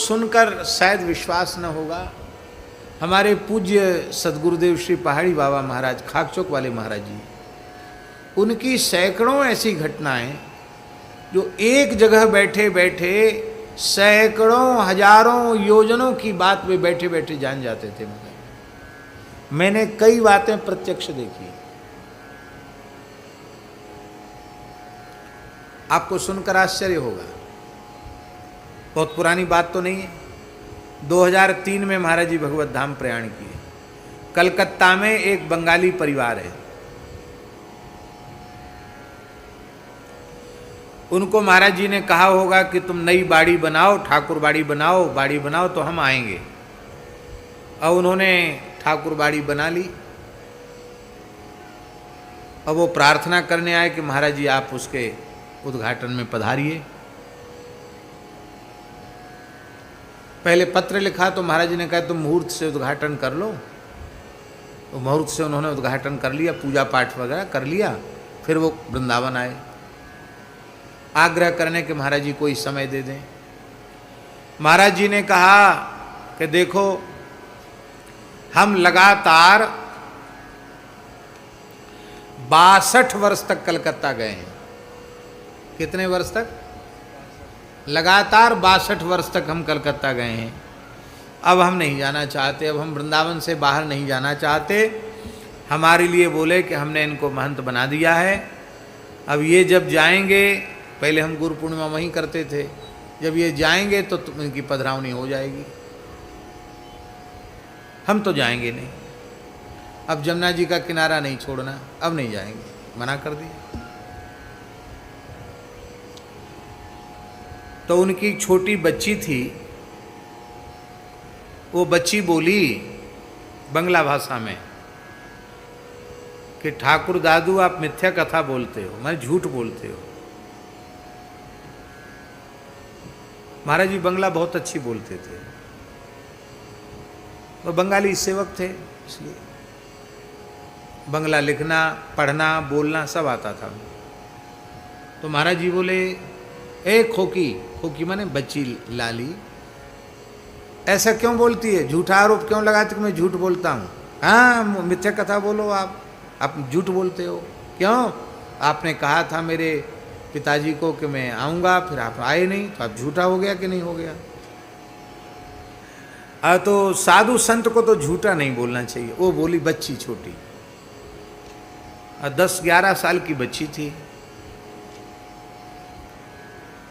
सुनकर शायद विश्वास न होगा, हमारे पूज्य सदगुरुदेव श्री पहाड़ी बाबा महाराज, खाकचौक वाले महाराज जी, उनकी सैकड़ों ऐसी घटनाएं जो एक जगह बैठे बैठे सैकड़ों हजारों योजनों की बात वे बैठे बैठे जान जाते थे। मैंने कई बातें प्रत्यक्ष देखी। आपको सुनकर आश्चर्य होगा, बहुत पुरानी बात तो नहीं है। 2003 में महाराज जी भगवत धाम प्रयाण किए। कलकत्ता में एक बंगाली परिवार है, उनको महाराज जी ने कहा होगा कि तुम नई बाड़ी बनाओ, ठाकुर बाड़ी बनाओ तो हम आएंगे। और उन्होंने ठाकुर बाड़ी बना ली। अब वो प्रार्थना करने आए कि महाराज जी आप उसके उद्घाटन में पधारिए। पहले पत्र लिखा तो महाराज जी ने कहा तुम मुहूर्त से उद्घाटन कर लो। तो मुहूर्त से उन्होंने उद्घाटन कर लिया, पूजा पाठ वगैरह कर लिया। फिर वो वृंदावन आए, आग्रह करने के महाराज जी कोई समय दे दें। महाराज जी ने कहा कि देखो हम लगातार 62 वर्ष तक कलकत्ता गए हैं। कितने वर्ष तक? लगातार 62 वर्ष तक हम कलकत्ता गए हैं। अब हम नहीं जाना चाहते, अब हम वृंदावन से बाहर नहीं जाना चाहते। हमारे लिए बोले कि हमने इनको महंत बना दिया है, अब ये जब जाएंगे, पहले हम गुरु पूर्णिमा वहीं करते थे, जब ये जाएंगे तो इनकी पधरावनी हो जाएगी, हम तो जाएंगे नहीं। अब जमुना जी का किनारा नहीं छोड़ना, अब नहीं जाएंगे, मना कर दिया। तो उनकी छोटी बच्ची थी, वो बच्ची बोली बंगला भाषा में कि ठाकुर दादू आप मिथ्या कथा बोलते हो, मैं झूठ बोलते हो। महाराज जी बंगला बहुत अच्छी बोलते थे, वो बंगाली सेवक थे, इसलिए बंगला लिखना, पढ़ना, बोलना सब आता था। तो महाराज जी बोले ए खोकी, खोकी माने बच्ची लाली, ऐसा क्यों बोलती है, झूठा आरोप क्यों लगाती कि मैं झूठ बोलता हूँ? हाँ मिथ्या कथा बोलो, आप झूठ बोलते हो। क्यों? आपने कहा था मेरे पिताजी को कि मैं आऊँगा, फिर आप आए नहीं, तो आप झूठा हो गया कि नहीं हो गया? तो साधु संत को तो झूठा नहीं बोलना चाहिए। वो बोली बच्ची छोटी, 10-11 साल की बच्ची थी।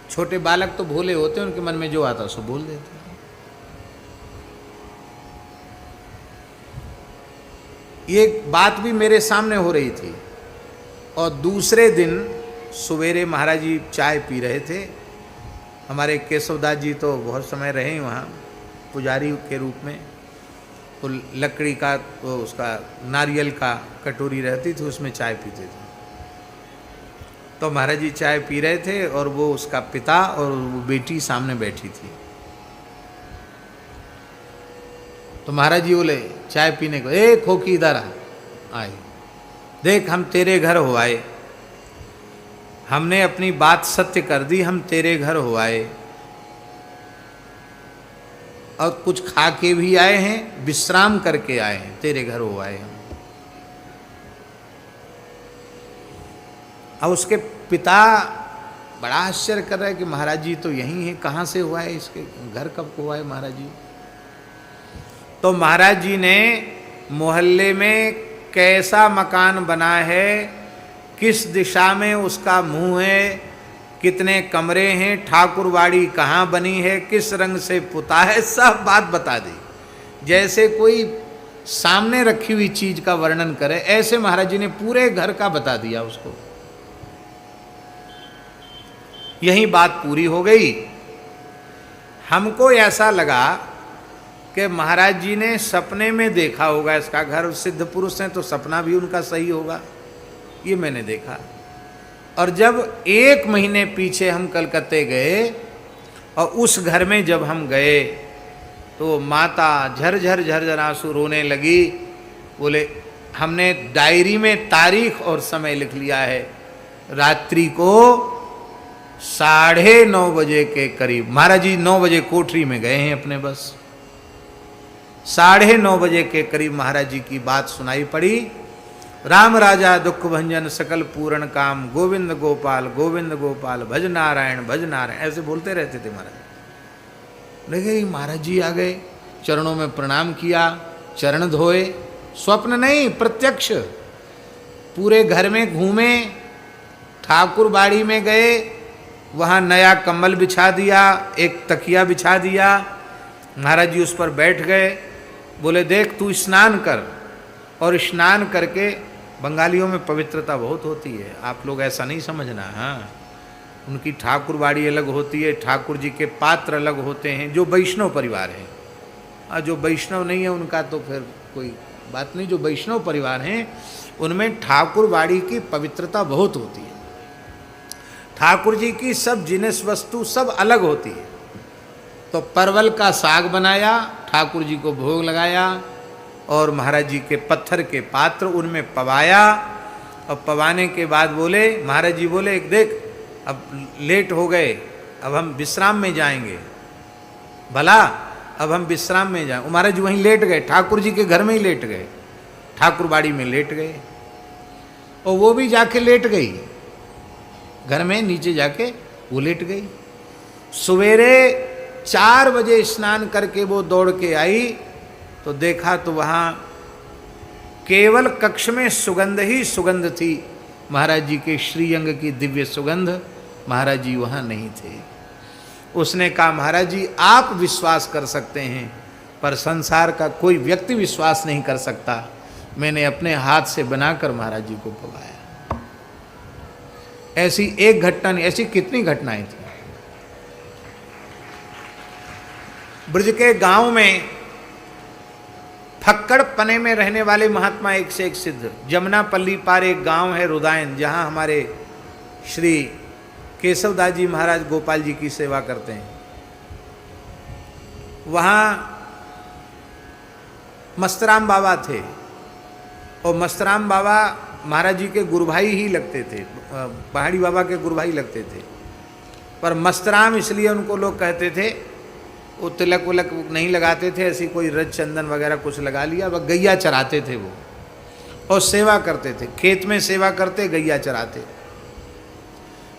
छोटे बालक तो भोले होते हैं, उनके मन में जो आता सो बोल देते। ये बात भी मेरे सामने हो रही थी। और दूसरे दिन सवेरे महाराज जी चाय पी रहे थे। हमारे केशवदास जी तो बहुत समय रहे वहाँ पुजारी के रूप में। तो लकड़ी का वो उसका नारियल का कटोरी रहती थी, उसमें चाय पीते थे। तो महाराज जी चाय पी रहे थे और वो उसका पिता और वो बेटी सामने बैठी थी। तो महाराज जी बोले चाय पीने को, ए खोकी इधर आए, देख हम तेरे घर हो आए, हमने अपनी बात सत्य कर दी, हम तेरे घर हो आए और कुछ खा के भी आए हैं, विश्राम करके आए हैं, तेरे घर हो आए हम। और उसके पिता बड़ा आश्चर्य कर रहे हैं कि महाराज जी तो यहीं हैं, कहाँ से हुआ है, इसके घर कब को हुआ है महाराज जी? तो महाराज जी ने मोहल्ले में कैसा मकान बना है, किस दिशा में उसका मुंह है, कितने कमरे हैं, ठाकुरबाड़ी कहाँ बनी है, किस रंग से पुता है, सब बात बता दी। जैसे कोई सामने रखी हुई चीज का वर्णन करे, ऐसे महाराज जी ने पूरे घर का बता दिया उसको। यही बात पूरी हो गई। हमको ऐसा लगा कि महाराज जी ने सपने में देखा होगा इसका घर, सिद्ध पुरुष हैं तो सपना भी उनका सही होगा, ये मैंने देखा। और जब 1 महीने पीछे हम कलकत्ते गए और उस घर में जब हम गए तो माता झरझर झरझर आंसू रोने लगी। बोले हमने डायरी में तारीख और समय लिख लिया है, रात्रि को 9:30 के करीब महाराज जी 9 बजे कोठरी में गए हैं अपने, बस 9:30 के करीब महाराज जी की बात सुनाई पड़ी। राम राजा दुख भंजन सकल पूर्ण काम, गोविंद गोपाल भज नारायण, ऐसे बोलते रहते थे महाराज। लेकिन महाराज जी आ गए, चरणों में प्रणाम किया, चरण धोए, स्वप्न नहीं प्रत्यक्ष। पूरे घर में घूमे, ठाकुर बाड़ी में गए, वहाँ नया कंबल बिछा दिया, एक तकिया बिछा दिया, महाराज जी उस पर बैठ गए। बोले देख तू स्नान कर, और स्नान करके, बंगालियों में पवित्रता बहुत होती है, आप लोग ऐसा नहीं समझना। हाँ, उनकी ठाकुर बाड़ी अलग होती है, ठाकुर जी के पात्र अलग होते हैं, जो वैष्णव परिवार है। और जो वैष्णव नहीं है उनका तो फिर कोई बात नहीं। जो वैष्णव परिवार हैं उनमें ठाकुर बाड़ी की पवित्रता बहुत होती है। ठाकुर जी की सब जिनिस वस्तु सब अलग होती है। तो परवल का साग बनाया, ठाकुर जी को भोग लगाया, और महाराज जी के पत्थर के पात्र उनमें पवाया। और पवाने के बाद बोले, महाराज जी बोले देख अब लेट हो गए, अब हम विश्राम में जाएंगे। भला अब हम विश्राम में जाएं। महाराज जी वहीं लेट गए, ठाकुर जी के घर में ही लेट गए, ठाकुर बाड़ी में लेट गए। और वो भी जाके लेट गई, घर में नीचे जाके वो लेट गई। सवेरे 4 बजे स्नान करके वो दौड़ के आई, तो देखा तो वहाँ केवल कक्ष में सुगंध ही सुगंध थी, महाराज जी के श्रीअंग की दिव्य सुगंध। महाराज जी वहाँ नहीं थे। उसने कहा महाराज जी आप विश्वास कर सकते हैं, पर संसार का कोई व्यक्ति विश्वास नहीं कर सकता, मैंने अपने हाथ से बनाकर महाराज जी को पवाया। ऐसी एक घटना नहीं, ऐसी कितनी घटनाएं थी। ब्रज के गांव में फक्कड़ पने में रहने वाले महात्मा एक से एक सिद्ध। जमुनापल्ली पार एक गांव है रुदायन, जहां हमारे श्री केशवदास जी महाराज गोपाल जी की सेवा करते हैं। वहाँ मस्तराम बाबा थे, और मस्तराम बाबा महाराज जी के गुरु भाई ही लगते थे, पहाड़ी बाबा के गुरु भाई लगते थे। पर मस्तराम इसलिए उनको लोग कहते थे, वो तिलक विलक नहीं लगाते थे, ऐसी कोई रज चंदन वगैरह कुछ लगा लिया, वह गैया चराते थे वो, और सेवा करते थे, खेत में सेवा करते, गैया चराते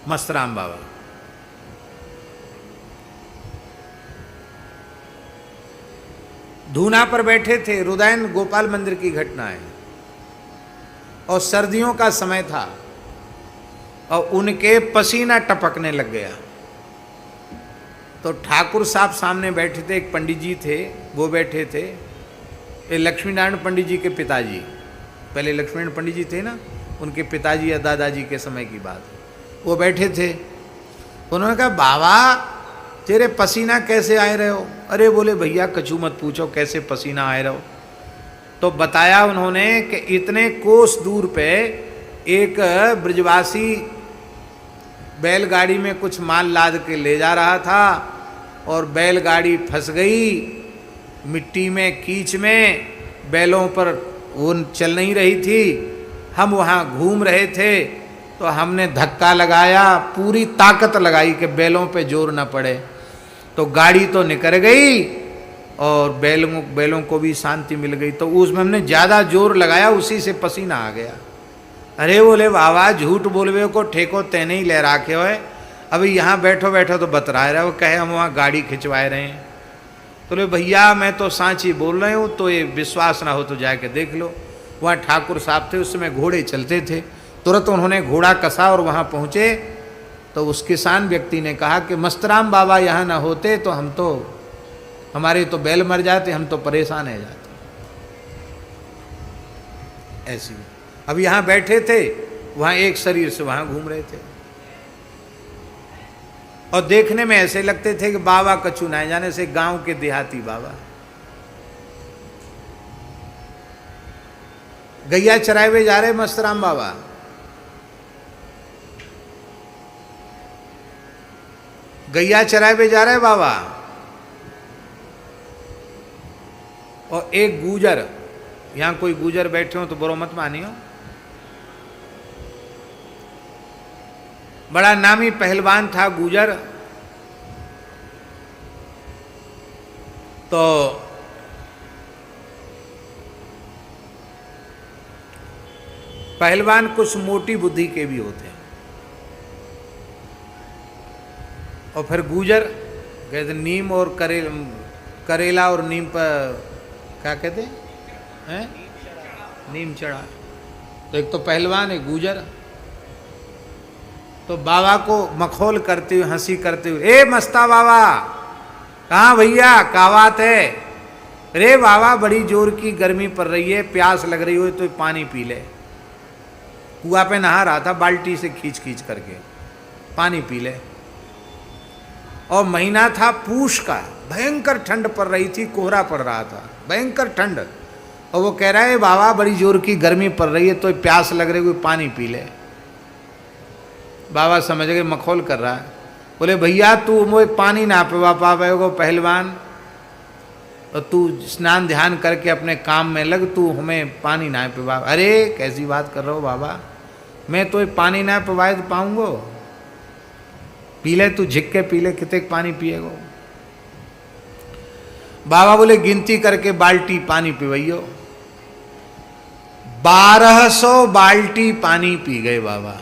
मस्तराम बाबा। धूना पर बैठे थे, रुदायन गोपाल मंदिर की घटना है, और सर्दियों का समय था, और उनके पसीना टपकने लग गया। तो ठाकुर साहब सामने बैठे थे, एक पंडित जी थे वो बैठे थे, ये लक्ष्मी नारायण पंडित जी के पिताजी, पहले लक्ष्मी नारायण पंडित जी थे ना, उनके पिताजी या दादाजी के समय की बात, वो बैठे थे। उन्होंने कहा बाबा तेरे पसीना कैसे आए रहे हो? अरे बोले भैया कछु मत पूछो कैसे पसीना आए रहो। तो बताया उन्होंने कि इतने कोस दूर पे एक ब्रजवासी बैलगाड़ी में कुछ माल लाद के ले जा रहा था, और बैलगाड़ी फंस गई मिट्टी में, कीच में, बैलों पर वो चल नहीं रही थी। हम वहाँ घूम रहे थे, तो हमने धक्का लगाया, पूरी ताकत लगाई कि बैलों पे जोर न पड़े, तो गाड़ी तो निकल गई और बैलों को भी शांति मिल गई। तो उसमें हमने ज़्यादा जोर लगाया, उसी से पसीना आ गया। अरे बोले बाबा झूठ बोलवे को ठेको तेने ही ले राखे हो, अभी यहाँ बैठो बैठो तो बतरा रहे हो, कहे हम वहाँ गाड़ी खिंचवाए रहे हैं। तो बोले भैया मैं तो सांची बोल रहे हूँ, तो ये विश्वास ना हो तो जाके देख लो। वहाँ ठाकुर साहब थे, उस समय घोड़े चलते थे, तुरंत उन्होंने घोड़ा कसा और वहाँ पहुँचे। तो उस किसान व्यक्ति ने कहा कि मस्तराम बाबा यहाँ ना होते तो हम तो, हमारे तो बैल मर जाते, हम तो परेशान है जाते। ऐसी अब यहाँ बैठे थे, वहाँ एक शरीर से वहाँ घूम रहे थे, और देखने में ऐसे लगते थे कि बाबा कछु ना जाने से गांव के देहाती बाबा। गैया चराए हुए जा रहे मस्तराम बाबा, गैया चराए हुए जा रहे बाबा, और एक गुजर, यहां कोई गुजर बैठे हो तो बुरा मत मानियो, बड़ा नामी पहलवान था गुजर। तो पहलवान कुछ मोटी बुद्धि के भी होते हैं। और फिर गुजर कहते नीम और करेला और नीम पर क्या कहते हैं, नीम चढ़ा। तो एक तो पहलवान है गुजर, तो बाबा को मखौल करते हुए हंसी करते हुए, ए मस्ता बाबा, कहाँ भैया, क्या बात है? अरे बाबा बड़ी जोर की गर्मी पड़ रही है, प्यास लग रही हो तो पानी पी ले। कुआं पे नहा रहा था, बाल्टी से खींच खींच करके, पानी पी ले। और महीना था पूष का, भयंकर ठंड पड़ रही थी, कोहरा पड़ रहा था, भयंकर ठंड। और वो कह रहा है बाबा बड़ी जोर की गर्मी पड़ रही है तो प्यास लग रही है, कोई पानी पी ले। बाबा समझ गए मखौल कर रहा है। बोले भैया तू मुझे पानी ना पिवा पावेगो पहलवान, और तू स्नान ध्यान करके अपने काम में लग, तू हमें पानी ना पिवा। अरे कैसी बात कर रहे हो बाबा, मैं तो पानी ना पिवाए तो पाऊंगो? पी ले तू, झिक के पी ले, कितने पानी पिएगो? बाबा बोले गिनती करके बाल्टी पानी पिवैयो। 1200 बाल्टी पानी पी गए बाबा।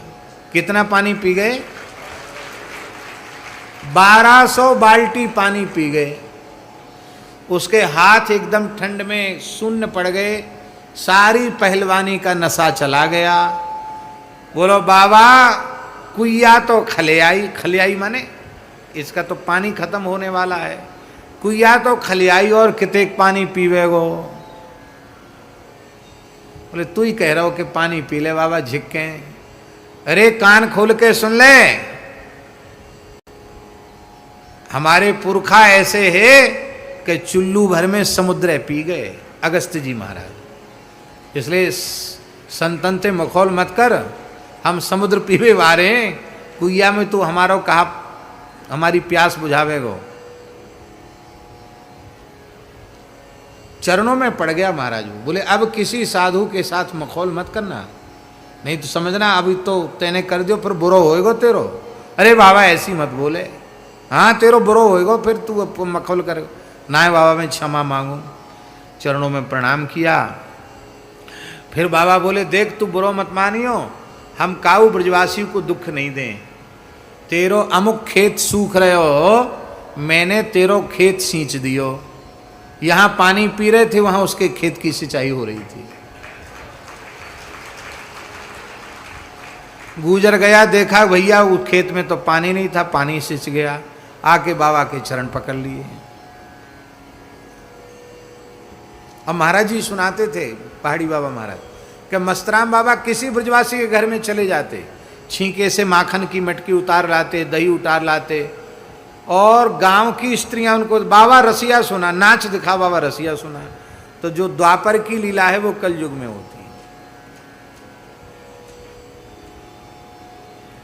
कितना पानी पी गए? 1200 बाल्टी पानी पी गए। उसके हाथ एकदम ठंड में शून्य पड़ गए, सारी पहलवानी का नशा चला गया। बोलो बाबा कुइया तो खलियाई, खलियाई माने इसका तो पानी खत्म होने वाला है, कुइया तो खलियाई और कितने पानी पीवेगो? बोले तू ही कह रहा हो कि पानी पी ले बाबा, झिक्के। अरे कान खोल के सुन ले, हमारे पुरखा ऐसे है कि चुल्लू भर में समुद्र पी गए, अगस्त्य जी महाराज। इसलिए संतनते मखौल मत कर, हम समुद्र पीवे वारे हैं, कुइया में तू हमारो कहा हमारी प्यास बुझावेगो। चरणों में पड़ गया महाराज। बोले अब किसी साधु के साथ मखौल मत करना, नहीं तो समझना अभी तो तेने कर दियो फिर बुरो होएगो तेरो। अरे बाबा ऐसी मत बोले, हाँ तेरो बुरो होएगो फिर तू मखौल करे। ना बाबा मैं क्षमा मांगू। चरणों में प्रणाम किया। फिर बाबा बोले देख तू बुरो मत मानियो, हम काऊ ब्रजवासी को दुख नहीं दें। तेरो अमुक खेत सूख रहे हो, मैंने तेरो खेत सींच दियो। यहाँ पानी पी रहे थे, वहाँ उसके खेत की सिंचाई हो रही थी। गुजर गया, देखा भैया उस खेत में तो पानी नहीं था, पानी सिंच गया। आके बाबा के चरण पकड़ लिए। अब महाराज जी सुनाते थे, पहाड़ी बाबा महाराज, कि मस्तराम बाबा किसी ब्रजवासी के घर में चले जाते, छींके से माखन की मटकी उतार लाते, दही उतार लाते, और गांव की स्त्रियां उनको बाबा रसिया सुना, नाच दिखा बाबा रसिया सुना। तो जो द्वापर की लीला है वो कल युग में होती है।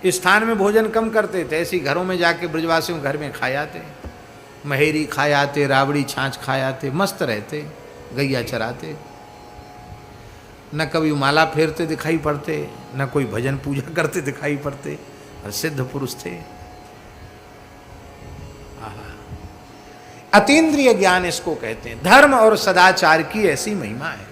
इस स्थान में भोजन कम करते थे, ऐसी घरों में जाके ब्रजवासियों घर में खा जाते, महेरी खा जाते, राबड़ी छाछ खा जाते, मस्त रहते, गैया चराते, न कभी माला फेरते दिखाई पड़ते, न कोई भजन पूजा करते दिखाई पड़ते, और सिद्ध पुरुष थे। अतीन्द्रिय ज्ञान इसको कहते हैं। धर्म और सदाचार की ऐसी महिमा है।